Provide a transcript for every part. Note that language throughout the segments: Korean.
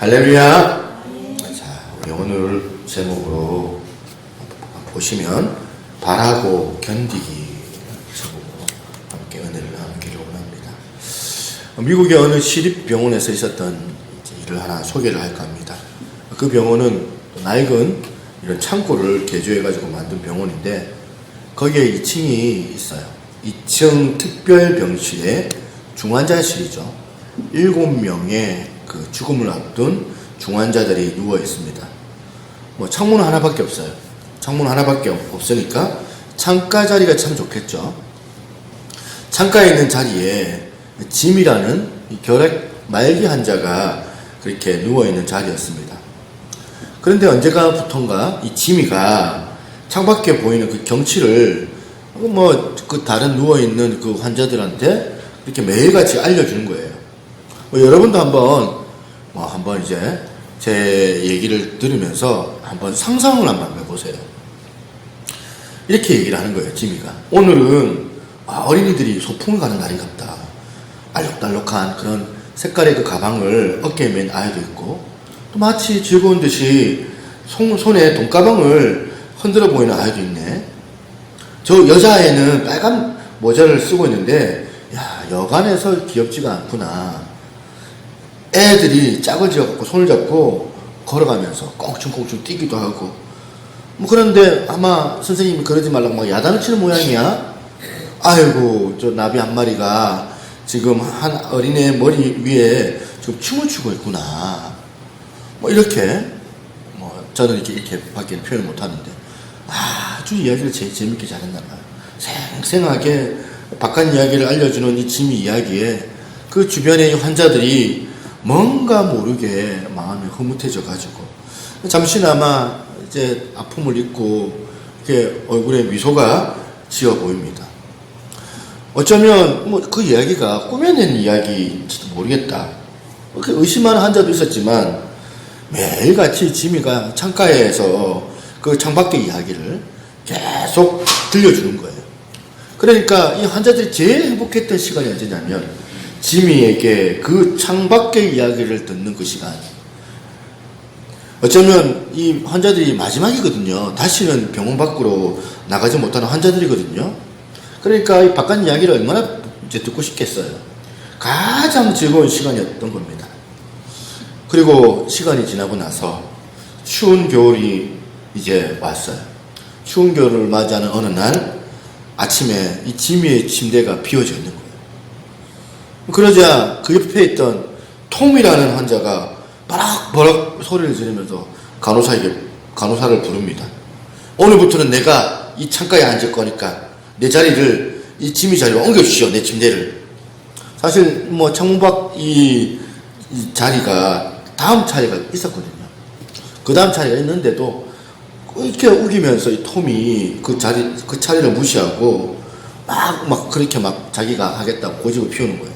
할렐루야. 자, 우리 오늘 제목으로 보시면 바라고 견디기 제목으로 함께 은혜를 나누기를 원합니다. 미국의 어느 시립병원에서 있었던 일을 하나 소개를 할까 합니다. 그 병원은 낡은 이런 창고를 개조해가지고 만든 병원인데 거기에 2층이 있어요. 2층 특별병실에 중환자실이죠. 7명의 그 죽음을 앞둔 중환자들이 누워 있습니다. 창문 하나밖에 없어요. 창문 하나밖에 없으니까 창가 자리가 참 좋겠죠. 창가에 있는 자리에 짐이라는 결핵 말기 환자가 그렇게 누워 있는 자리였습니다. 그런데 언제가부턴가 이 짐이가 창밖에 보이는 그 경치를 그 다른 누워 있는 그 환자들한테 이렇게 매일같이 알려주는 거예요. 여러분도 한번 이제 제 얘기를 들으면서 한번 상상을 한번 해보세요. 이렇게 얘기를 하는 거예요, 지미가. 오늘은 어린이들이 소풍을 가는 날인갑다. 알록달록한 그런 색깔의 그 가방을 어깨에 맨 아이도 있고, 또 마치 즐거운 듯이 손에 돈가방을 흔들어 보이는 아이도 있네. 저 여자아이는 빨간 모자를 쓰고 있는데, 야, 여간해서 귀엽지가 않구나. 애들이 짝을 지어갖고 손을 잡고 걸어가면서 꽁충꽁충 뛰기도 하고 그런데 아마 선생님이 그러지 말라고 막 야단을 치는 모양이야. 아이고, 저 나비 한 마리가 지금 한 어린애 머리 위에 지금 춤을 추고 있구나. 이렇게 저는 이렇게 밖에 표현을 못하는데 아주 이야기를 제일 재밌게 잘했나 봐요. 생생하게 바깥 이야기를 알려주는 이 지미 이야기에 그 주변의 환자들이 뭔가 모르게 마음이 흐뭇해져 가지고 잠시나마 이제 아픔을 잊고 이렇게 얼굴에 미소가 지어 보입니다. 어쩌면 그 이야기가 꾸며낸 이야기인지도 모르겠다. 그렇게 의심하는 환자도 있었지만 매일같이 지미가 창가에서 그 창밖의 이야기를 계속 들려주는 거예요. 그러니까 이 환자들이 제일 행복했던 시간이 언제냐면 지미에게 그 창밖의 이야기를 듣는 그 시간. 어쩌면 이 환자들이 마지막이거든요. 다시는 병원 밖으로 나가지 못하는 환자들이거든요. 그러니까 이 바깥 이야기를 얼마나 이제 듣고 싶겠어요. 가장 즐거운 시간이었던 겁니다. 그리고 시간이 지나고 나서 추운 겨울이 이제 왔어요. 추운 겨울을 맞이하는 어느 날 아침에 이 지미의 침대가 비어져 있는 거예요. 그러자 그 옆에 있던 톰이라는 환자가 바락바락 소리를 지르면서 간호사를 부릅니다. 오늘부터는 내가 이 창가에 앉을 거니까 내 자리를 이 지미 자리로 옮겨주시오. 내 침대를. 사실 창문 밖 이 자리가 다음 자리가 있었거든요. 그 다음 자리가 있는데도 이렇게 우기면서 이 톰이 그 자리를 무시하고 막 그렇게 자기가 하겠다고 고집을 피우는 거예요.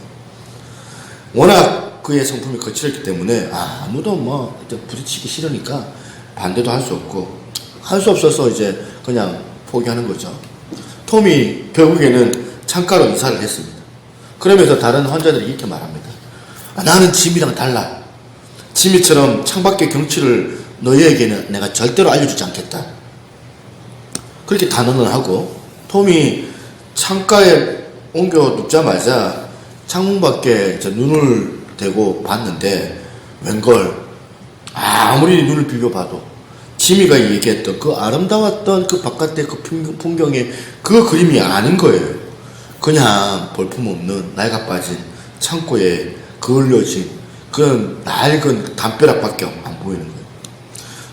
워낙 그의 성품이 거칠었기 때문에 아무도 부딪히기 싫으니까 반대도 할 수 없고 할 수 없어서 이제 그냥 포기하는 거죠. 톰이 결국에는 창가로 이사를 했습니다. 그러면서 다른 환자들이 이렇게 말합니다. 나는 지미랑 달라. 지미처럼 창밖의 경치를 너희에게는 내가 절대로 알려주지 않겠다. 그렇게 단언을 하고 톰이 창가에 옮겨 눕자마자 창문 밖에 눈을 대고 봤는데 웬걸 아무리 눈을 비벼봐도 지미가 얘기했던 그 아름다웠던 그 바깥의 그 풍경의 그 그림이 아닌 거예요. 그냥 볼품없는 낡아 빠진 창고에 그을려진 그런 낡은 담벼락밖에 안 보이는 거예요.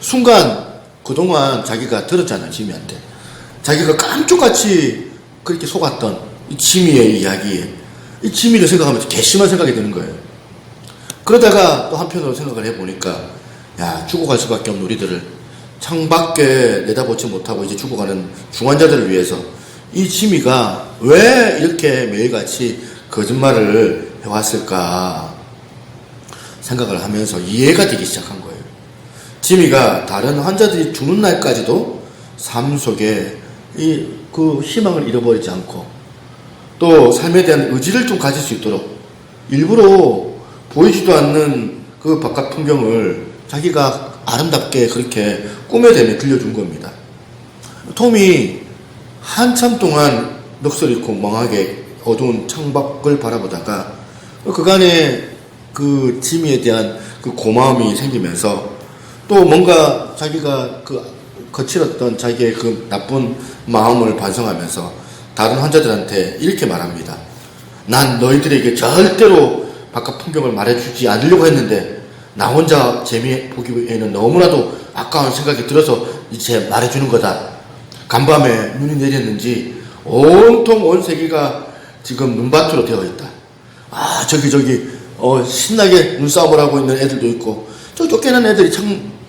순간 그동안 자기가 들었잖아요. 지미한테 자기가 깜짝같이 그렇게 속았던 이 지미의 이야기에 이 지미를 생각하면서 괘씸한 생각이 드는 거예요. 그러다가 또 한편으로 생각을 해보니까 죽어갈 수밖에 없는 우리들을 창밖에 내다보지 못하고 이제 죽어가는 중환자들을 위해서 이 지미가 왜 이렇게 매일같이 거짓말을 해왔을까 생각을 하면서 이해가 되기 시작한 거예요. 지미가 다른 환자들이 죽는 날까지도 삶 속에 그 희망을 잃어버리지 않고 또 삶에 대한 의지를 좀 가질 수 있도록 일부러 보이지도 않는 그 바깥 풍경을 자기가 아름답게 그렇게 꾸며대며 들려준 겁니다. 톰이 한참 동안 넋을 잃고 멍하게 어두운 창밖을 바라보다가 그간의 그 지미에 대한 그 고마움이 생기면서 또 뭔가 자기가 그 거칠었던 자기의 그 나쁜 마음을 반성하면서 다른 환자들한테 이렇게 말합니다. 난 너희들에게 절대로 바깥 풍경을 말해주지 않으려고 했는데 나 혼자 재미 보기에는 너무나도 아까운 생각이 들어서 이제 말해주는 거다. 간밤에 눈이 내렸는지 온통 온 세계가 지금 눈밭으로 되어 있다. 아 저기 신나게 눈싸움을 하고 있는 애들도 있고 저 쫓겨난 애들이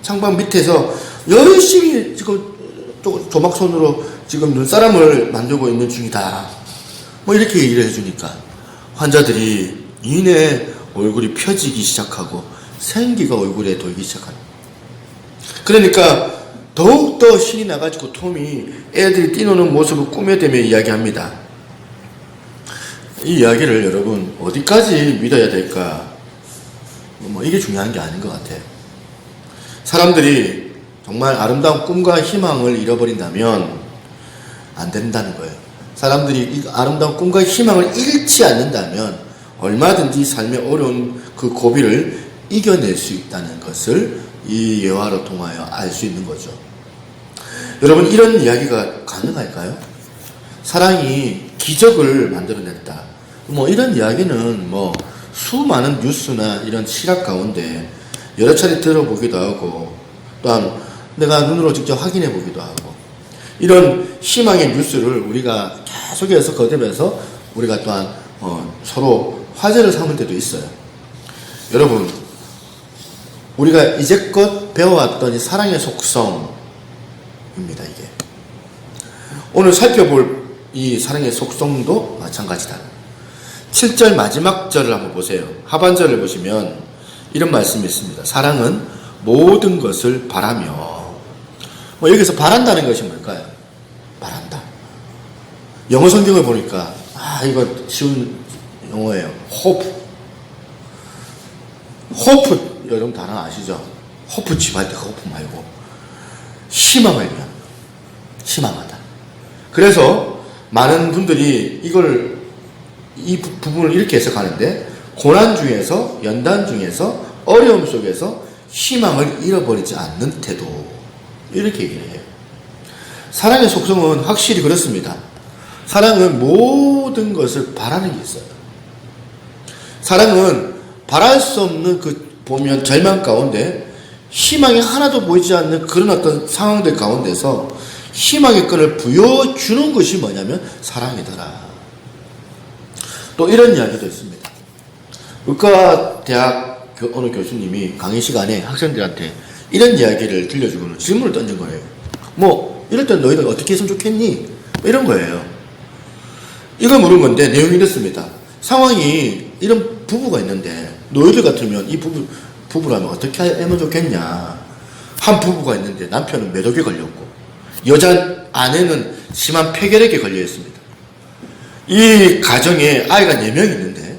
창방 밑에서 열심히 지금 조막손으로 지금 눈사람을 만들고 있는 중이다. 뭐 이렇게 얘기를 해주니까 환자들이 이내 얼굴이 펴지기 시작하고 생기가 얼굴에 돌기 시작합니다. 그러니까 더욱더 신이 나가지고 톰이 애들이 뛰노는 모습을 꾸며대며 이야기합니다. 이 이야기를 여러분 어디까지 믿어야 될까? 뭐 이게 중요한 게 아닌 것 같아요. 사람들이 정말 아름다운 꿈과 희망을 잃어버린다면 안 된다는 거예요. 사람들이 이 아름다운 꿈과 희망을 잃지 않는다면 얼마든지 삶의 어려운 그 고비를 이겨낼 수 있다는 것을 이 예화로 통하여 알 수 있는 거죠. 여러분 이런 이야기가 가능할까요? 사랑이 기적을 만들어냈다. 뭐 이런 이야기는 뭐 수많은 뉴스나 이런 실학 가운데 여러 차례 들어보기도 하고 또한 내가 눈으로 직접 확인해 보기도 하고 이런 희망의 뉴스를 우리가 계속해서 거듭해서 우리가 또한 서로 화제를 삼을 때도 있어요. 여러분 우리가 이제껏 배워왔던 이 사랑의 속성입니다. 이게 오늘 살펴볼 이 사랑의 속성도 마찬가지다. 7절 마지막 절을 한번 보세요. 하반절을 보시면 이런 말씀이 있습니다. 사랑은 모든 것을 바라며. 뭐 여기서 바란다는 것이 뭘까요? 바란다. 영어 성경을 보니까 이거 쉬운 영어예요. 호프 여러분 단어 아시죠? 호프 집할 때 호프 말고 희망을 위한 희망하다. 그래서 많은 분들이 이 부분을 이렇게 해석하는데 고난 중에서 연단 중에서 어려움 속에서 희망을 잃어버리지 않는 태도 이렇게 얘기를 해요. 사랑의 속성은 확실히 그렇습니다. 사랑은 모든 것을 바라는 게 있어요. 사랑은 바랄 수 없는 보면 절망 가운데 희망이 하나도 보이지 않는 그런 어떤 상황들 가운데서 희망의 끈을 부여주는 것이 뭐냐면 사랑이더라. 또 이런 이야기도 있습니다. 의과대학 어느 교수님이 강의 시간에 학생들한테 이런 이야기를 들려주고는 질문을 던진 거예요. 뭐 이럴 땐 너희들 어떻게 했으면 좋겠니? 이런 거예요. 이걸 물은 건데 내용이 이렇습니다. 상황이 이런 부부가 있는데 너희들 같으면 이 부부라면 어떻게 하면 좋겠냐. 한 부부가 있는데 남편은 매독에 걸렸고 여자 아내는 심한 폐결핵에 걸려 있습니다. 이 가정에 아이가 4명 있는데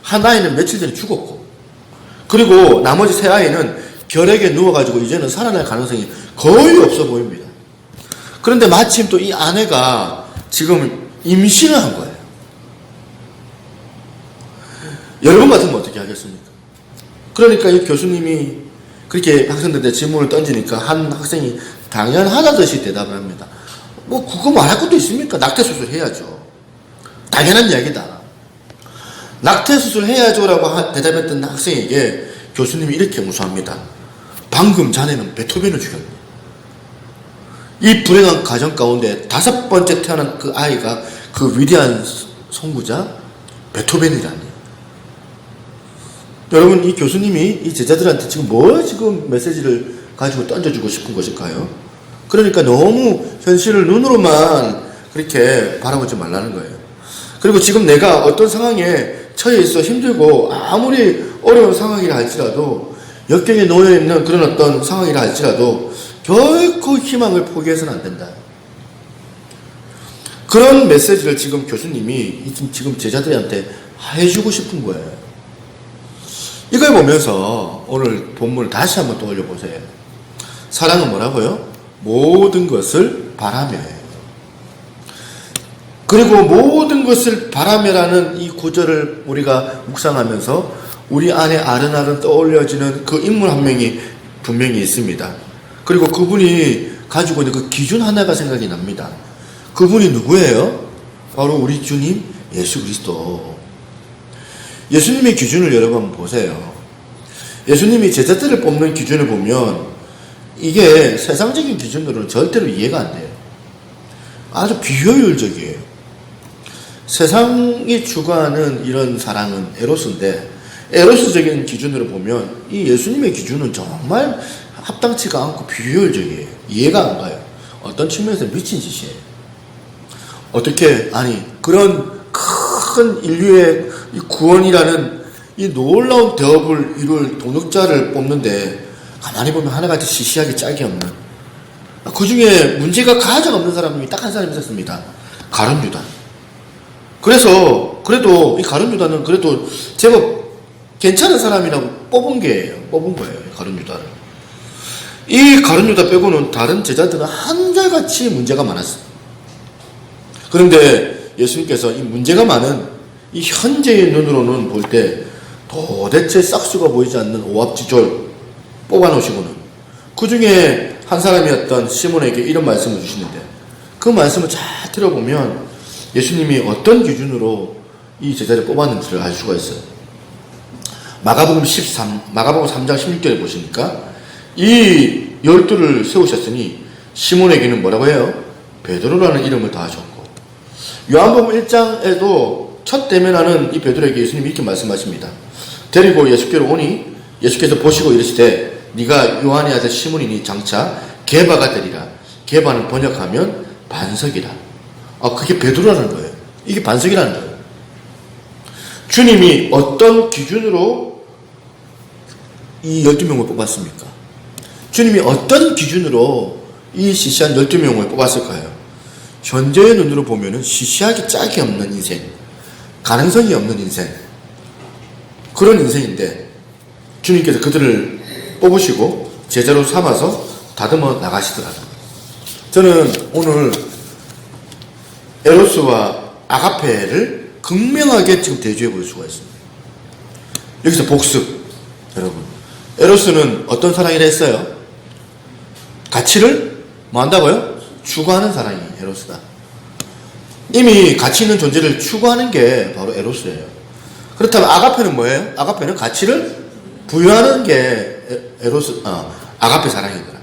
한 아이는 며칠 전에 죽었고 그리고 나머지 3아이는 결핵에 누워가지고 이제는 살아날 가능성이 거의 없어 보입니다. 그런데 마침 또 이 아내가 지금 임신을 한 거예요. 여러분 같으면 어떻게 하겠습니까? 그러니까 이 교수님이 그렇게 학생들한테 질문을 던지니까 한 학생이 당연하다듯이 대답을 합니다. 뭐 그거 말할 것도 있습니까? 낙태수술 해야죠. 당연한 이야기다. 낙태수술 해야죠라고 대답했던 학생에게 교수님이 이렇게 무서워합니다. 방금 자네는 베토벤을 죽였다. 이 불행한 가정 가운데 5번째 태어난 그 아이가 그 위대한 선구자 베토벤이라니. 여러분 이 교수님이 이 제자들한테 지금 뭘 지금 메시지를 가지고 던져주고 싶은 것일까요? 그러니까 너무 현실을 눈으로만 그렇게 바라보지 말라는 거예요. 그리고 지금 내가 어떤 상황에 처해 있어 힘들고 아무리 어려운 상황이라 할지라도 역경에 놓여있는 그런 어떤 상황이라 할지라도 결코 희망을 포기해서는 안 된다. 그런 메시지를 지금 교수님이 지금 제자들한테 해주고 싶은 거예요. 이걸 보면서 오늘 본문을 다시 한번 떠올려 보세요. 사랑은 뭐라고요? 모든 것을 바라며요. 그리고 모든 것을 바라며라는 이 구절을 우리가 묵상하면서 우리 안에 아른아른 떠올려지는 그 인물 한 명이 분명히 있습니다. 그리고 그분이 가지고 있는 그 기준 하나가 생각이 납니다. 그분이 누구예요? 바로 우리 주님 예수 그리스도. 예수님의 기준을 여러분 한번 보세요. 예수님이 제자들을 뽑는 기준을 보면 이게 세상적인 기준으로는 절대로 이해가 안 돼요. 아주 비효율적이에요. 세상이 추구하는 이런 사랑은 에로스인데, 에로스적인 기준으로 보면 이 예수님의 기준은 정말 합당치가 않고 비효율적이에요. 이해가 안 가요. 어떤 측면에서 미친 짓이에요. 어떻게, 아니 그런 큰 인류의 이 구원이라는 이 놀라운 대업을 이룰 동역자를 뽑는데 가만히 보면 하나같이 시시하게 짝이 없는, 그 중에 문제가 가장 없는 사람이 딱 한 사람이 있었습니다. 가룟 유다. 그래서 그래도 이 가룟 유다는 그래도 제법 괜찮은 사람이라고 뽑은 거예요. 가룟 유다를. 이 가룟 유다 빼고는 다른 제자들은 한결같이 문제가 많았어요. 그런데 예수님께서 이 문제가 많은 이 현재의 눈으로는 볼 때 도대체 싹수가 보이지 않는 오합지졸 뽑아놓으시고는 그 중에 한 사람이었던 시몬에게 이런 말씀을 주시는데, 그 말씀을 잘 들어보면 예수님이 어떤 기준으로 이 제자를 뽑았는지를 알 수가 있어요. 마가복음 3장 16절에 보시니까 이 12를 세우셨으니 시몬에게는 뭐라고 해요? 베드로라는 이름을 더하셨고, 요한복음 1장에도 첫 대면하는 이 베드로에게 예수님이 이렇게 말씀하십니다. 데리고 예수께로 오니 예수께서 보시고 이르시되 네가 요한의 아들 시몬이니 장차 게바가 되리라. 게바는 번역하면 반석이라. 그게 베드로라는 거예요. 이게 반석이라는 거예요. 주님이 어떤 기준으로 이 12명을 뽑았습니까? 주님이 어떤 기준으로 이 시시한 12명을 뽑았을까요? 현재의 눈으로 보면은 시시하게 짝이 없는 인생, 가능성이 없는 인생, 그런 인생인데 주님께서 그들을 뽑으시고 제자로 삼아서 다듬어 나가시더라고요. 저는 오늘 에로스와 아가페를 극명하게 지금 대조해 볼 수가 있습니다. 여기서 복습, 여러분. 에로스는 어떤 사랑이라 했어요? 가치를 뭐 한다고요? 추구하는 사랑이 에로스다. 이미 가치 있는 존재를 추구하는 게 바로 에로스예요. 그렇다면 아가페는 뭐예요? 아가페는 가치를 부여하는 게 아가페 사랑이더라.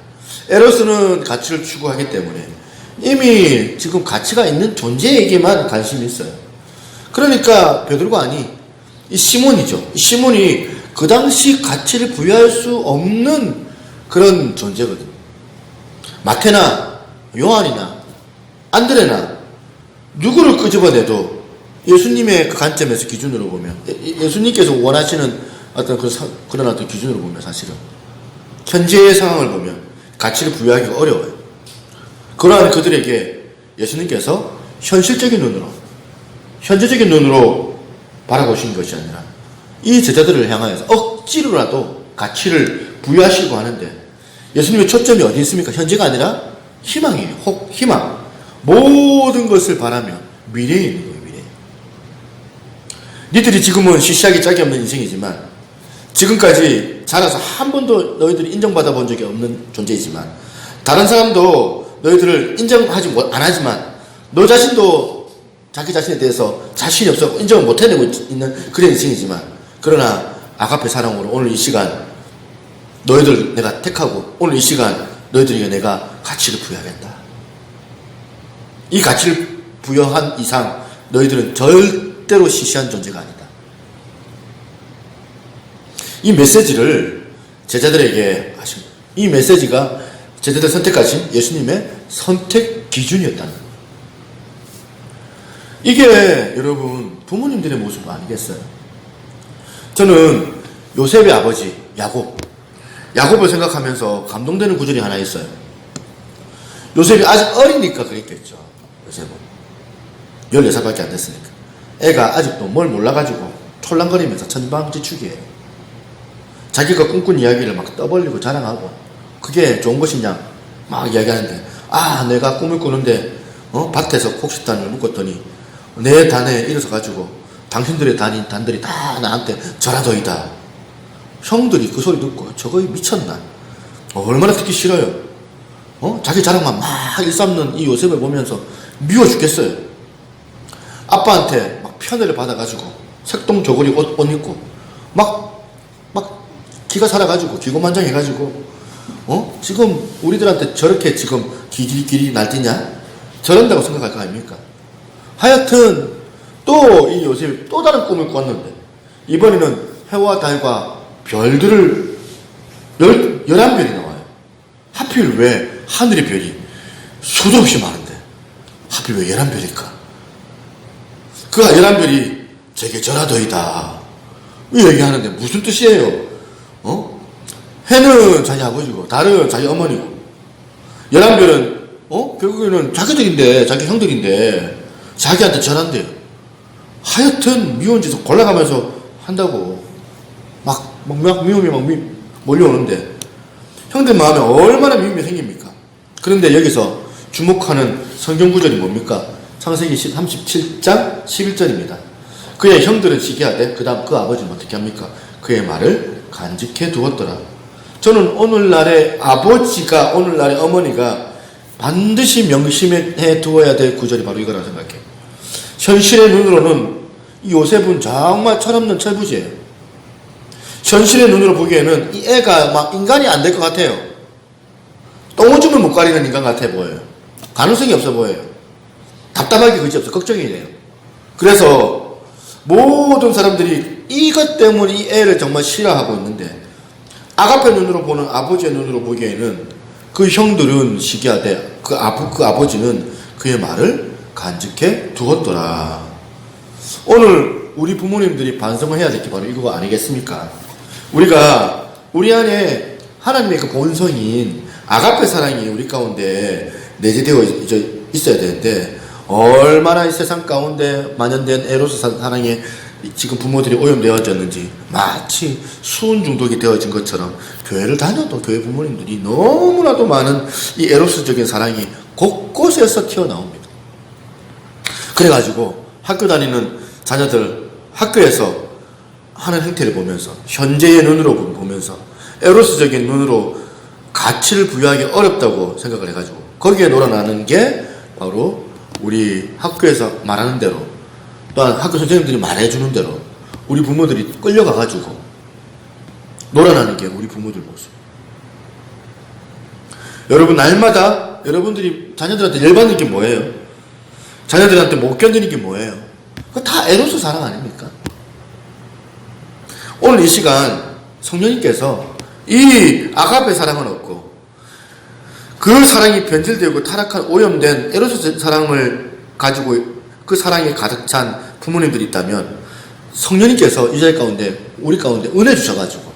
에로스는 가치를 추구하기 때문에 이미 지금 가치가 있는 존재에게만 관심이 있어요. 그러니까 베드로가 아니, 이 시몬이죠. 이 시몬이 그 당시 가치를 부여할 수 없는 그런 존재거든요. 마태나 요한이나 안드레나 누구를 끄집어내도 예수님의 그 관점에서 기준으로 보면, 예수님께서 원하시는 그런 어떤 기준으로 보면 사실은 현재의 상황을 보면 가치를 부여하기가 어려워요. 그러한 그들에게 예수님께서 현실적인 눈으로 바라보신 것이 아니라 이 제자들을 향하여서 억지로라도 가치를 부여하시고 하는데, 예수님의 초점이 어디 있습니까? 현재가 아니라 희망이에요. 희망. 모든 것을 바라며 미래에 있는 거예요. 미래. 니들이 지금은 시시하게 짝이 없는 인생이지만, 지금까지 자라서 한 번도 너희들이 인정받아 본 적이 없는 존재이지만, 다른 사람도 너희들을 인정하지 안 하지만 너 자신도 자기 자신에 대해서 자신이 없었고 인정을 못 해내고 있는 그런 인생이지만, 그러나 아가페 사랑으로 오늘 이 시간 너희들 내가 택하고 오늘 이 시간 너희들에게 내가 가치를 부여하겠다. 이 가치를 부여한 이상 너희들은 절대로 시시한 존재가 아니다. 이 메시지를 제자들에게 하십니다. 이 메시지가 제자들 선택하신 예수님의 선택 기준이었다는 거예요. 이게 여러분 부모님들의 모습 아니겠어요? 저는 요셉의 아버지 야곱을 생각하면서 감동되는 구절이 하나 있어요. 요셉이 아직 어리니까 그랬겠죠. 요셉은 14살밖에 안 됐으니까 애가 아직도 뭘 몰라가지고 촐랑거리면서 천방지축이에요. 자기가 꿈꾼 이야기를 막 떠벌리고 자랑하고 그게 좋은 것이냐 막 이야기하는데 내가 꿈을 꾸는데 밭에서 곡식단을 묶었더니 내 단에 일어서 가지고 당신들의 단들이 다 나한테 절하더이다. 형들이 그 소리 듣고 저거 미쳤나? 얼마나 듣기 싫어요. 자기 자랑만 막 일삼는 이 요셉을 보면서 미워 죽겠어요. 아빠한테 막 편애를 받아가지고 색동 저고리 옷 입고 막 기가 살아가지고 기고만장해가지고 지금 우리들한테 저렇게 지금 길이 날뛰냐? 저런다고 생각할 거 아닙니까? 하여튼 또 이 요셉이 또 다른 꿈을 꿨는데 이번에는 해와 달과 별들을 11별이 나와요. 하필 왜 하늘의 별이 수도 없이 많은데 하필 왜 11별일까? 그 11별이 제게 절하더이다 이 얘기하는데 무슨 뜻이에요? 해는 자기 아버지고 달은 자기 어머니고 11별은 결국에는 자기들인데 자기 형들인데 자기한테 절한대요. 하여튼 미운 짓을 골라가면서 한다고 막 미움이 막 몰려오는데 형들 마음에 얼마나 미움이 생깁니까? 그런데 여기서 주목하는 성경 구절이 뭡니까? 창세기 37장 11절입니다. 그의 형들은 시기하되 그 다음 그 아버지는 어떻게 합니까? 그의 말을 간직해 두었더라. 저는 오늘날의 아버지가 오늘날의 어머니가 반드시 명심해 두어야 될 구절이 바로 이거라고 생각해요. 현실의 눈으로는 이 요셉은 정말 철없는 철부지예요. 현실의 눈으로 보기에는 이 애가 막 인간이 안 될 것 같아요. 똥오줌을 못 가리는 인간 같아 보여요. 가능성이 없어 보여요. 답답하기 그지없어. 걱정이 돼요. 그래서 모든 사람들이 이것 때문에 이 애를 정말 싫어하고 있는데 아가페 눈으로 보는 아버지의 눈으로 보기에는 그 형들은 시기하되 그 아버지는 그의 말을 간직해 두었더라. 오늘 우리 부모님들이 반성을 해야 될 게 바로 이거 아니겠습니까? 우리가 우리 안에 하나님의 그 본성인 아가페 사랑이 우리 가운데 내재되어 있어야 되는데 얼마나 이 세상 가운데 만연된 에로스 사랑에 지금 부모들이 오염되어졌는지 마치 수은 중독이 되어진 것처럼 교회를 다녀도 교회 부모님들이 너무나도 많은 이 에로스적인 사랑이 곳곳에서 튀어나옵니다. 그래가지고 학교 다니는 자녀들 학교에서 하는 행태를 보면서 현재의 눈으로 보면서 에로스적인 눈으로 가치를 부여하기 어렵다고 생각을 해가지고 거기에 놀아나는 게 바로 우리 학교에서 말하는 대로 또한 학교 선생님들이 말해주는 대로 우리 부모들이 끌려가가지고 놀아나는 게 우리 부모들 모습. 여러분 날마다 여러분들이 자녀들한테 열받는 게 뭐예요? 자녀들한테 못 견디는 게 뭐예요? 그거 다 에로스 사랑 아닙니까? 오늘 이 시간 성령님께서 이 아가페 사랑은 없고 그 사랑이 변질되고 타락한 오염된 에로스 사랑을 가지고 그 사랑에 가득 찬 부모님들이 있다면 성령님께서 이 자리 가운데 우리 가운데 은혜 주셔가지고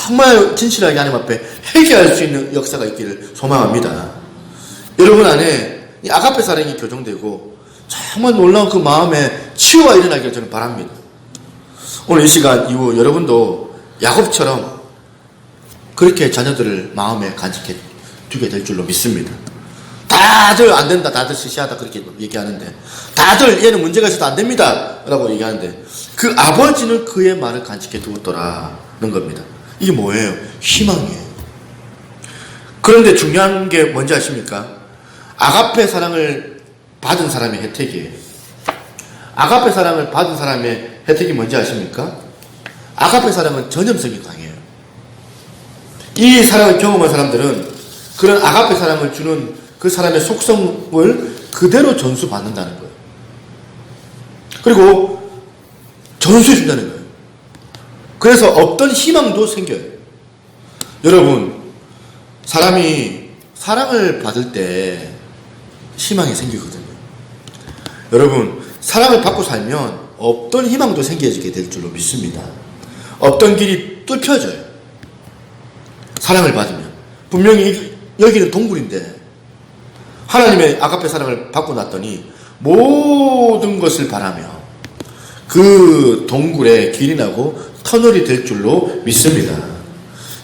정말 진실하게 하나님 앞에 회개할 수 있는 역사가 있기를 소망합니다. 여러분 안에 이 아가페 사랑이 교정되고 정말 놀라운 그 마음에 치유가 일어나기를 저는 바랍니다. 오늘 이 시간 이후 여러분도 야곱처럼 그렇게 자녀들을 마음에 간직해 두게 될 줄로 믿습니다. 다들 안 된다, 다들 시시하다 그렇게 얘기하는데 다들 얘는 문제가 있어도 안 됩니다 라고 얘기하는데 그 아버지는 그의 말을 간직해 두었더라는 겁니다. 이게 뭐예요? 희망이에요. 그런데 중요한 게 뭔지 아십니까? 아가페 사랑을 받은 사람의 혜택이에요. 아가페 사랑을 받은 사람의 혜택이 뭔지 아십니까? 아가페 사랑은 전염성이 강해요. 이 사랑을 경험한 사람들은 그런 아가페 사랑을 주는 그 사람의 속성을 그대로 전수받는다는 거예요. 그리고 전수해 준다는 거예요. 그래서 없던 희망도 생겨요. 여러분, 사람이 사랑을 받을 때 희망이 생기거든요. 여러분, 사랑을 받고 살면 없던 희망도 생겨지게 될 줄로 믿습니다. 없던 길이 뚫혀져요. 사랑을 받으면. 분명히 여기는 동굴인데 하나님의 아가페 사랑을 받고 났더니 모든 것을 바라며 그 동굴에 길이 나고 터널이 될 줄로 믿습니다.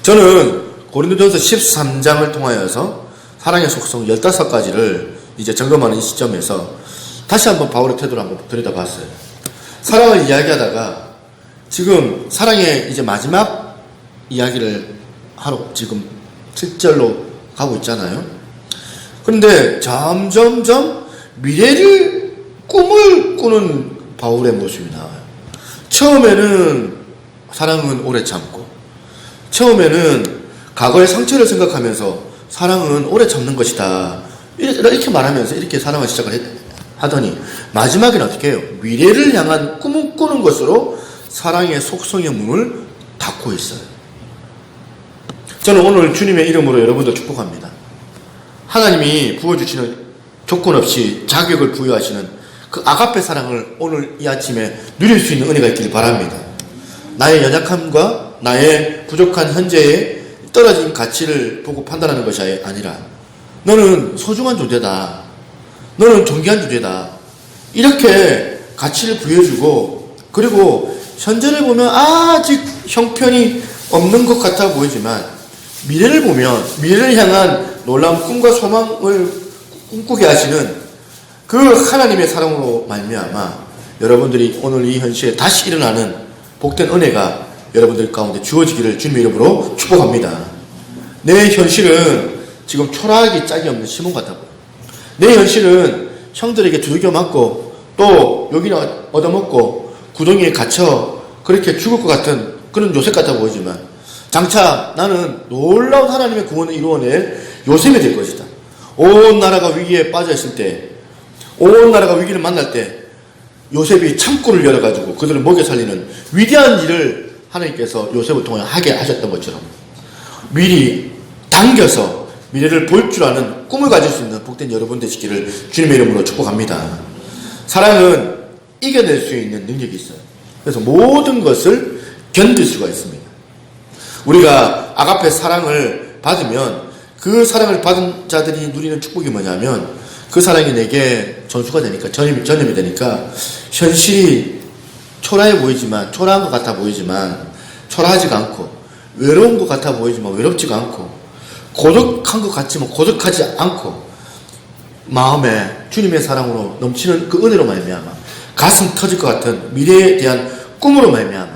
저는 고린도전서 13장을 통하여서 사랑의 속성 15가지를 이제 점검하는 이 시점에서 다시 한번 바울의 태도를 한번 들여다봤어요. 사랑을 이야기하다가 지금 사랑의 이제 마지막 이야기를 하러 지금 7절로 가고 있잖아요. 그런데 점점점 미래를 꿈을 꾸는 바울의 모습이 나와요. 처음에는 사랑은 오래 참고, 처음에는 과거의 상처를 생각하면서 사랑은 오래 참는 것이다, 이렇게 말하면서 이렇게 사랑을 시작을 하더니 마지막에는 어떻게 해요? 미래를 향한 꿈을 꾸는 것으로 사랑의 속성의 문을 닫고 있어요. 저는 오늘 주님의 이름으로 여러분들 축복합니다. 하나님이 부어주시는 조건 없이 자격을 부여하시는 그 아가페 사랑을 오늘 이 아침에 누릴 수 있는 은혜가 있기를 바랍니다. 나의 연약함과 나의 부족한 현재의 떨어진 가치를 보고 판단하는 것이 아니라 너는 소중한 존재다, 너는 존귀한 존재다, 이렇게 가치를 부여주고, 그리고 현재를 보면 아직 형편이 없는 것 같아 보이지만 미래를 보면 미래를 향한 놀라운 꿈과 소망을 꿈꾸게 하시는 그 하나님의 사랑으로 말미암아 여러분들이 오늘 이 현실에 다시 일어나는 복된 은혜가 여러분들 가운데 주어지기를 주님의 이름으로 축복합니다. 내 현실은 지금 초라하기 짝이 없는 시몬 같아 보여. 내 현실은 형들에게 두들겨 맞고 또 여기는 얻어먹고 구덩이에 갇혀 그렇게 죽을 것 같은 그런 요셉 같아 보이지만 장차 나는 놀라운 하나님의 구원을 이루어낼 요셉이 될 것이다. 온 나라가 위기에 빠져 있을 때, 온 나라가 위기를 만날 때 요셉이 창고를 열어가지고 그들을 먹여 살리는 위대한 일을 하나님께서 요셉을 통해 하게 하셨던 것처럼 미리 당겨서 미래를 볼 줄 아는 꿈을 가질 수 있는 복된 여러분 되시기를 주님의 이름으로 축복합니다. 사랑은 이겨낼 수 있는 능력이 있어요. 그래서 모든 것을 견딜 수가 있습니다. 우리가 아가페 사랑을 받으면 그 사랑을 받은 자들이 누리는 축복이 뭐냐면 그 사랑이 내게 전수가 되니까, 전염이 되니까 현실이 초라해 보이지만, 초라한 것 같아 보이지만 초라하지가 않고, 외로운 것 같아 보이지만 외롭지가 않고, 고독한 것 같지만 고독하지 않고, 마음에 주님의 사랑으로 넘치는 그 은혜로 말미암아 가슴 터질 것 같은 미래에 대한 꿈으로 말미암아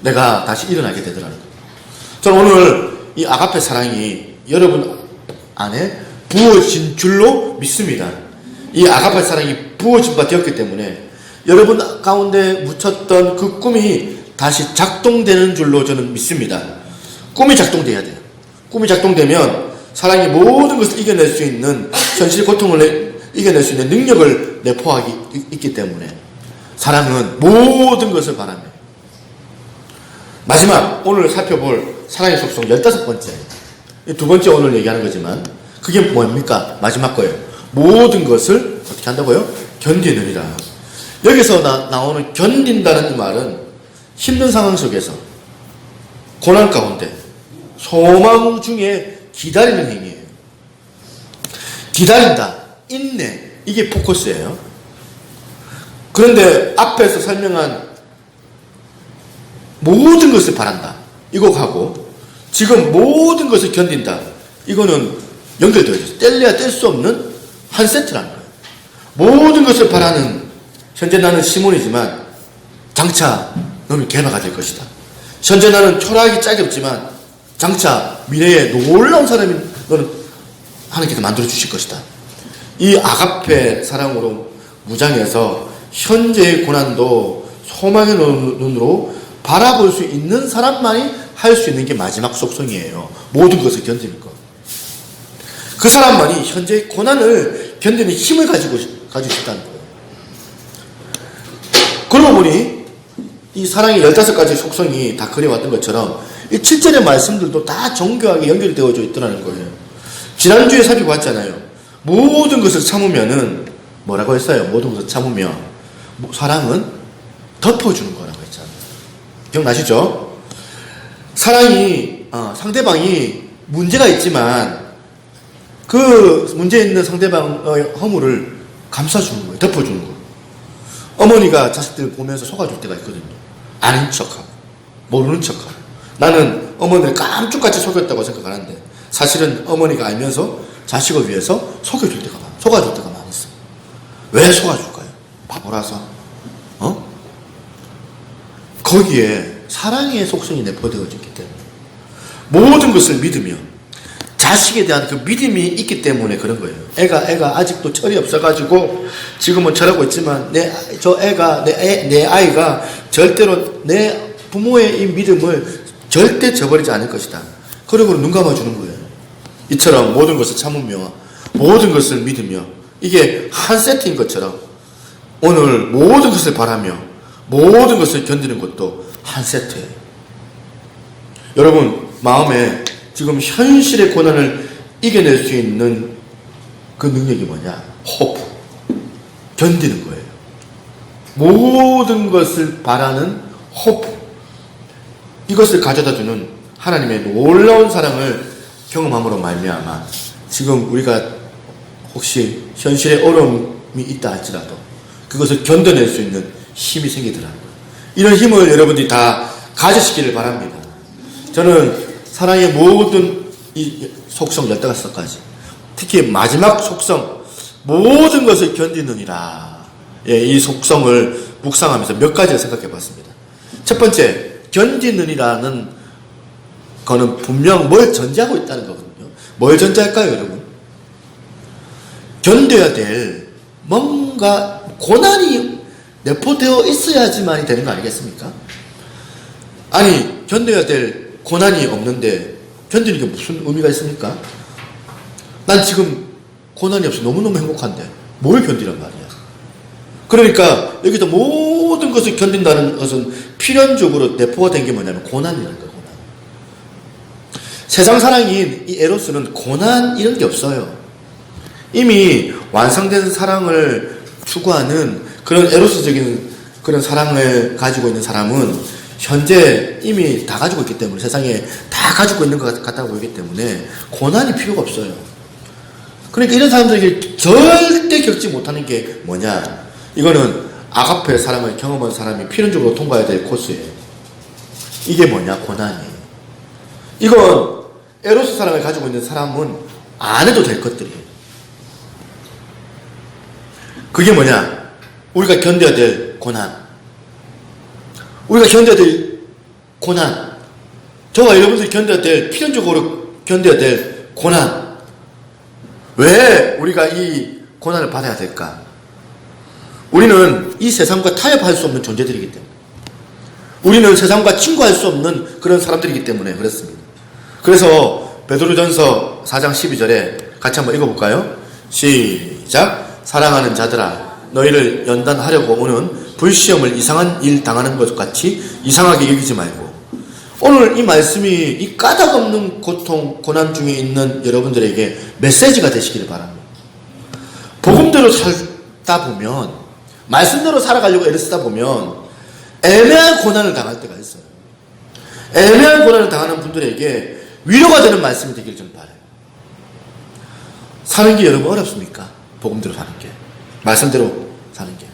내가 다시 일어나게 되더라는 거예요. 저는 오늘 이 아가페 사랑이 여러분 안에 부어진 줄로 믿습니다. 이 아가페 사랑이 부어진 바 되었기 때문에 여러분 가운데 묻혔던 그 꿈이 다시 작동되는 줄로 저는 믿습니다. 꿈이 작동돼야 돼요. 꿈이 작동되면 사랑이 모든 것을 이겨낼 수 있는, 현실 고통을 이겨낼 수 있는 능력을 내포하기 있기 때문에 사랑은 모든 것을 바랍니다. 마지막 오늘 살펴볼 사랑의 속성 15번째, 두 번째 오늘 얘기하는 거지만 그게 뭡니까? 마지막 거예요. 모든 것을 어떻게 한다고요? 견디느니라. 여기서 나오는 견딘다는 이 말은 힘든 상황 속에서 고난 가운데 소망 중에 기다리는 행위예요. 기다린다, 인내, 이게 포커스예요. 그런데 앞에서 설명한 모든 것을 바란다, 이거하고 지금 모든 것을 견딘다, 이거는 연결되어 있어요. 뗄래야 뗄 수 없는 한 세트라는 거예요. 모든 것을 바라는 현재 나는 시몬이지만 장차 너는 개바가 될 것이다. 현재 나는 초라하기 짝이 없지만 장차 미래에 놀라운 사람이 너는 하나님께서 만들어 주실 것이다. 이 아가페 사랑으로 무장해서 현재의 고난도 소망의 눈으로 바라볼 수 있는 사람만이 할 수 있는 게 마지막 속성이에요. 모든 것을 견디는 것. 그 사람만이 현재의 고난을 견디는 힘을 가지고 싶다는 거예요. 그러고 보니 이 사랑의 15가지 속성이 다 그려왔던 것처럼 이 7절의 말씀들도 다 정교하게 연결되어져 있더라는 거예요. 지난주에 살펴봤잖아요. 모든 것을 참으면은 뭐라고 했어요? 모든 것을 참으면 사랑은 덮어주는 거라고 했잖아요. 기억나시죠? 사랑이 상대방이 문제가 있지만 그 문제 있는 상대방의 허물을 감싸주는 거예요. 덮어주는 거예요. 어머니가 자식들 보면서 속아줄 때가 있거든요. 아닌 척하고 모르는 척하고. 나는 어머니를 깜짝같이 속였다고 생각하는데 사실은 어머니가 알면서 자식을 위해서 속아줄 때가 많았어. 왜 속아줄까요? 바보라서. 거기에 사랑의 속성이 내포되어졌기 때문에 모든 것을 믿으며 자식에 대한 그 믿음이 있기 때문에 그런 거예요. 애가 아직도 철이 없어가지고 지금은 철하고 있지만 내 아이가 절대로 내 부모의 이 믿음을 절대 저버리지 않을 것이다. 그러고 눈 감아주는 거예요. 이처럼 모든 것을 참으며 모든 것을 믿으며 이게 한 세트인 것처럼 오늘 모든 것을 바라며 모든 것을 견디는 것도 한 세트예요. 여러분 마음에 지금 현실의 고난을 이겨낼 수 있는 그 능력이 뭐냐? 호프. 견디는 거예요. 모든 것을 바라는 호프. 이것을 가져다주는 하나님의 놀라운 사랑을 경험함으로 말미암아 지금 우리가 혹시 현실에 어려움이 있다 할지라도 그것을 견뎌낼 수 있는 힘이 생기더라고요. 이런 힘을 여러분들이 다 가지시기를 바랍니다. 저는 사랑의 모든 이 속성 15가지, 특히 마지막 속성, 모든 것을 견디느니라. 이 속성을 묵상하면서 몇 가지를 생각해 봤습니다. 첫 번째, 견디느니라는 거는 분명 뭘 전제하고 있다는 거거든요. 뭘 전제할까요, 여러분? 견뎌야 될 뭔가 고난이 내포되어 있어야지만이 되는 거 아니겠습니까? 아니, 견뎌야 될 고난이 없는데 견디는 게 무슨 의미가 있습니까? 난 지금 고난이 없어 너무너무 행복한데 뭘 견디란 말이야. 그러니까 여기서 모든 것을 견딘다는 것은 필연적으로 내포가 된 게 뭐냐면 고난이라는 거야. 고난. 세상 사랑인 이 에로스는 고난 이런 게 없어요. 이미 완성된 사랑을 추구하는 그런 에로스적인 그런 사랑을 가지고 있는 사람은 현재 이미 다 가지고 있기 때문에 세상에 다 가지고 있는 것 같다고 보이기 때문에 고난이 필요가 없어요. 그러니까 이런 사람들에게 절대 겪지 못하는 게 뭐냐? 이거는 아가페 사랑을 경험한 사람이 필연적으로 통과해야 될 코스예요. 이게 뭐냐? 고난이에요. 이건 에로스 사랑을 가지고 있는 사람은 안 해도 될 것들이에요. 그게 뭐냐? 우리가 견뎌야 될 고난. 우리가 견뎌야 될 고난. 저와 여러분들이 견뎌야 될, 필연적으로 견뎌야 될 고난. 왜 우리가 이 고난을 받아야 될까? 우리는 이 세상과 타협할 수 없는 존재들이기 때문에. 우리는 세상과 친구할 수 없는 그런 사람들이기 때문에 그렇습니다. 그래서 베드로전서 4장 12절에 같이 한번 읽어볼까요? 시작. 사랑하는 자들아, 너희를 연단하려고 오는 불시험을 이상한 일 당하는 것 같이 이상하게 여기지 말고. 오늘 이 말씀이 이 까닭없는 고통, 고난 중에 있는 여러분들에게 메시지가 되시기를 바랍니다. 복음대로 살다 보면, 말씀대로 살아가려고 애를 쓰다 보면 애매한 고난을 당할 때가 있어요. 애매한 고난을 당하는 분들에게 위로가 되는 말씀이 되기를 좀 바라요. 사는 게 여러분 어렵습니까? 복음대로 사는 게, 말씀대로 사는 게.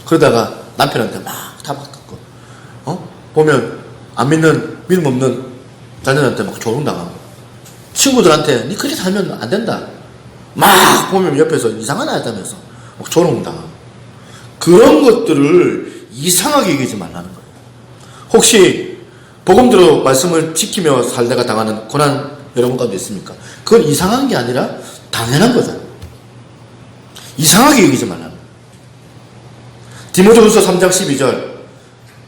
그러다가 남편한테 막 타박듣고, 보면 안 믿는, 믿음 없는 자녀한테 막 조롱당하고, 친구들한테 니 그렇게 살면 안 된다, 막 보면 옆에서 이상한 아이다면서 막 조롱당하고. 그런 것들을 이상하게 여기지 말라는 거예요. 혹시 복음대로 말씀을 지키며 살다가 당하는 고난 여러분 가운데 있습니까? 그건 이상한 게 아니라 당연한 거잖아요. 이상하게 여기지 말라는 거예요. 디모데후서 3장 12절,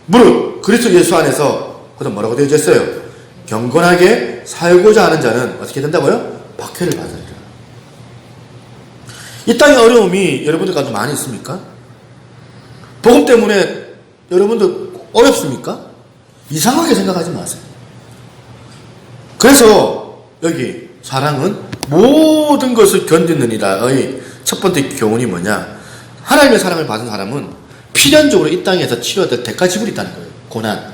무릇 그리스도 예수 안에서, 그다음 뭐라고 되어 있어요? 경건하게 살고자 하는 자는 어떻게 된다고요? 박해를 받으리라. 이 땅의 어려움이 여러분들 가운데 많이 있습니까? 복음 때문에 여러분들 어렵습니까? 이상하게 생각하지 마세요. 그래서 여기 사랑은 모든 것을 견디느니라의 첫 번째 교훈이 뭐냐? 하나님의 사랑을 받은 사람은 필연적으로 이 땅에서 치러야 될 대가 지불이 있다는 거예요. 고난.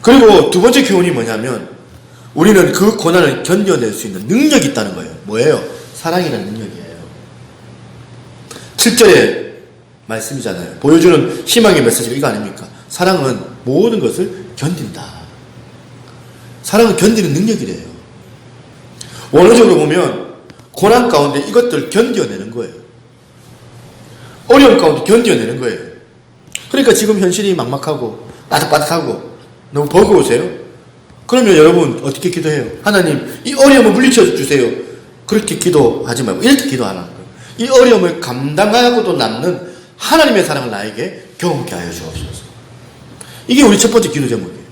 그리고 두 번째 교훈이 뭐냐면 우리는 그 고난을 견뎌낼 수 있는 능력이 있다는 거예요. 뭐예요? 사랑이라는 능력이에요. 7절의 말씀이잖아요. 보여주는 희망의 메시지가 이거 아닙니까? 사랑은 모든 것을 견딘다. 사랑은 견디는 능력이래요. 원어적으로 보면 고난 가운데 이것들 견뎌내는 거예요. 어려움 가운데 견뎌내는 거예요. 그러니까 지금 현실이 막막하고 빠득빠득하고 너무 버거우세요? 그러면 여러분 어떻게 기도해요? 하나님 이 어려움을 물리쳐 주세요. 그렇게 기도하지 말고 이렇게 기도하라는 거예요. 이 어려움을 감당하고도 남는 하나님의 사랑을 나에게 경험케 하여 주옵소서. 이게 우리 첫 번째 기도 제목이에요.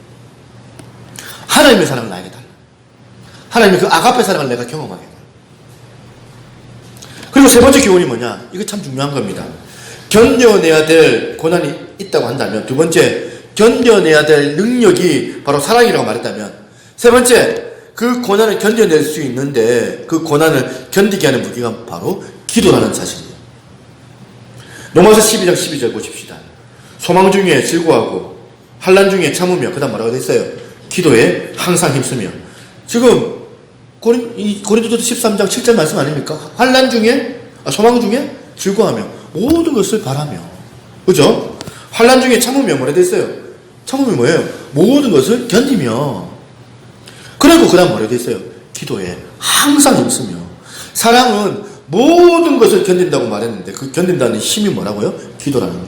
하나님의 사랑을 나에게 달라. 하나님의 그 아가페 사랑을 내가 경험하게 달라. 그리고 세 번째 교훈이 뭐냐? 이거 참 중요한 겁니다. 견뎌내야 될 고난이 있다고 한다면, 두 번째 견뎌내야 될 능력이 바로 사랑이라고 말했다면, 세 번째 그 고난을 견뎌낼 수 있는데 그 고난을 견디게 하는 무기가 바로 기도라는 사실이에요. 로마서 12장 12절 보십시다. 소망 중에 즐거워하고 환난 중에 참으며, 그 다음 뭐라고 되어 있어요? 기도에 항상 힘쓰며. 지금 고린도전서 13장 7절 말씀 아닙니까? 환난 중에, 소망 중에 즐거워하며 모든 것을 바라며. 그죠? 환난 중에 참으며 뭐라 되어 있어요? 참으면 뭐예요? 모든 것을 견디며. 그리고 그 다음 뭐라 되어 있어요? 기도에 항상 힘쓰며. 사랑은 모든 것을 견딘다고 말했는데 그 견딘다는 힘이 뭐라고요? 기도라는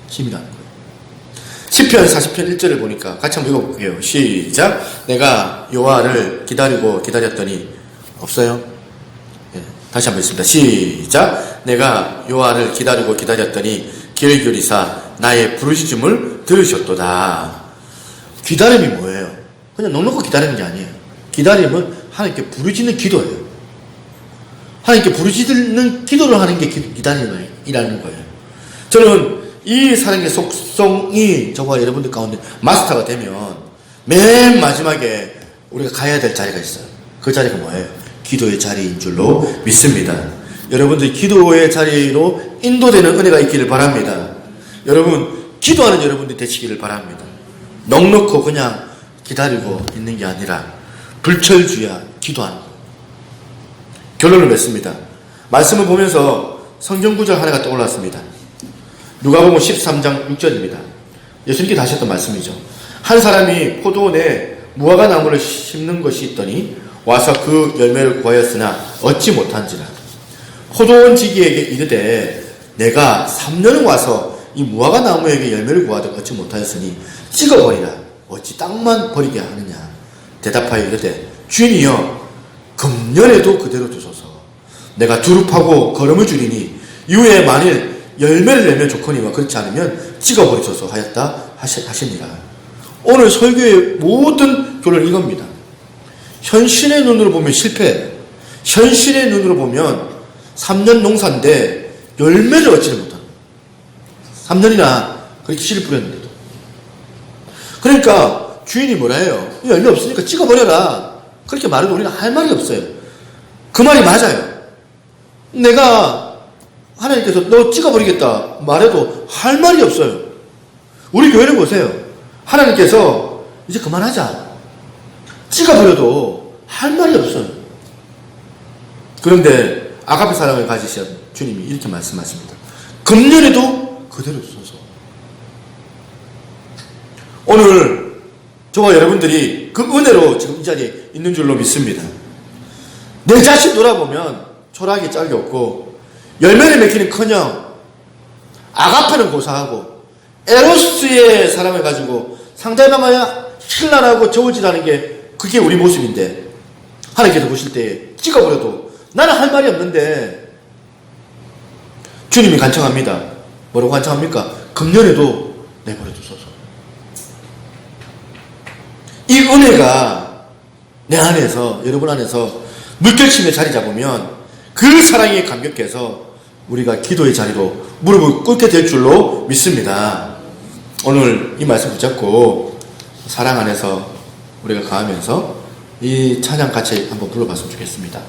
힘이라는 거예요. 시편 40편 1절을 보니까 같이 한번 읽어볼게요. 시작. 내가 여호와를 기다리고 기다렸더니 없어요? 네, 다시 한번 읽습니다. 시작. 내가 여호와를 기다리고 기다렸더니 귀를 기울이사 나의 부르짖음을 들으셨도다. 기다림이 뭐예요? 그냥 넉넉히 기다리는 게 아니에요. 기다림은 하나님께 부르짖는 기도예요. 하나님께 부르짖는 기도를 하는 게 기다림이라는 거예요. 저는 이 사랑의 속성이 저와 여러분들 가운데 마스터가 되면 맨 마지막에 우리가 가야 될 자리가 있어요. 그 자리가 뭐예요? 기도의 자리인 줄로 믿습니다. 여러분들 기도의 자리로 인도되는 은혜가 있기를 바랍니다. 여러분 기도하는 여러분들이 되시기를 바랍니다. 넉넉히 그냥 기다리고 있는 게 아니라 불철주야 기도하는 거. 결론을 맺습니다. 말씀을 보면서 성경 구절 하나가 떠올랐습니다. 누가복음 13장 6절입니다. 예수님께 하셨던 말씀이죠. 한 사람이 포도원에 무화과 나무를 심는 것이 있더니 와서 그 열매를 구하였으나 얻지 못한지라. 포도원 지기에게 이르되 내가 3년을 와서 이 무화과 나무에게 열매를 구하도 얻지 못하였으니 찍어버리라. 어찌 땅만 버리게 하느냐. 대답하여 이르되 주인이여 금년에도 그대로 두소서. 내가 두릅하고 거름을 줄이니 이후에 만일 열매를 내면 좋거니와 그렇지 않으면 찍어버리소서 하였다 하시니라. 오늘 설교의 모든 결론은 이겁니다. 현실의 눈으로 보면 실패, 현실의 눈으로 보면 3년 농사인데 열매를 얻지를 못한다. 3년이나 그렇게 씨를 뿌렸는데도. 그러니까 주인이 뭐라 해요? 열매 없으니까 찍어버려라. 그렇게 말해도 우리는 할 말이 없어요. 그 말이 맞아요. 내가 하나님께서 너 찍어버리겠다 말해도 할 말이 없어요. 우리 교회를 보세요. 하나님께서 이제 그만하자 찍어버려도 할 말이 없어요. 그런데 아가페 사랑을 가지신 주님이 이렇게 말씀하십니다. 금년에도 그대로 두소서. 오늘 저와 여러분들이 그 은혜로 지금 이 자리에 있는 줄로 믿습니다. 내 자신 돌아보면 초라하기 짝이 없고 열매를 맺기는커녕 아가페는 고사하고 에로스의 사랑을 가지고 상대방을 신랄하고 저울질하는 게 그게 우리 모습인데 하나님께서 보실 때 찍어버려도 나는 할 말이 없는데 주님이 간청합니다. 뭐라고 간청합니까? 금년에도 내버려 두소서. 이 은혜가 내 안에서 여러분 안에서 물결치며 자리 잡으면 그 사랑에 감격해서 우리가 기도의 자리로 무릎을 꿇게 될 줄로 믿습니다. 오늘 이 말씀 붙잡고 사랑 안에서 우리가 가하면서 이 찬양 같이 한번 불러봤으면 좋겠습니다.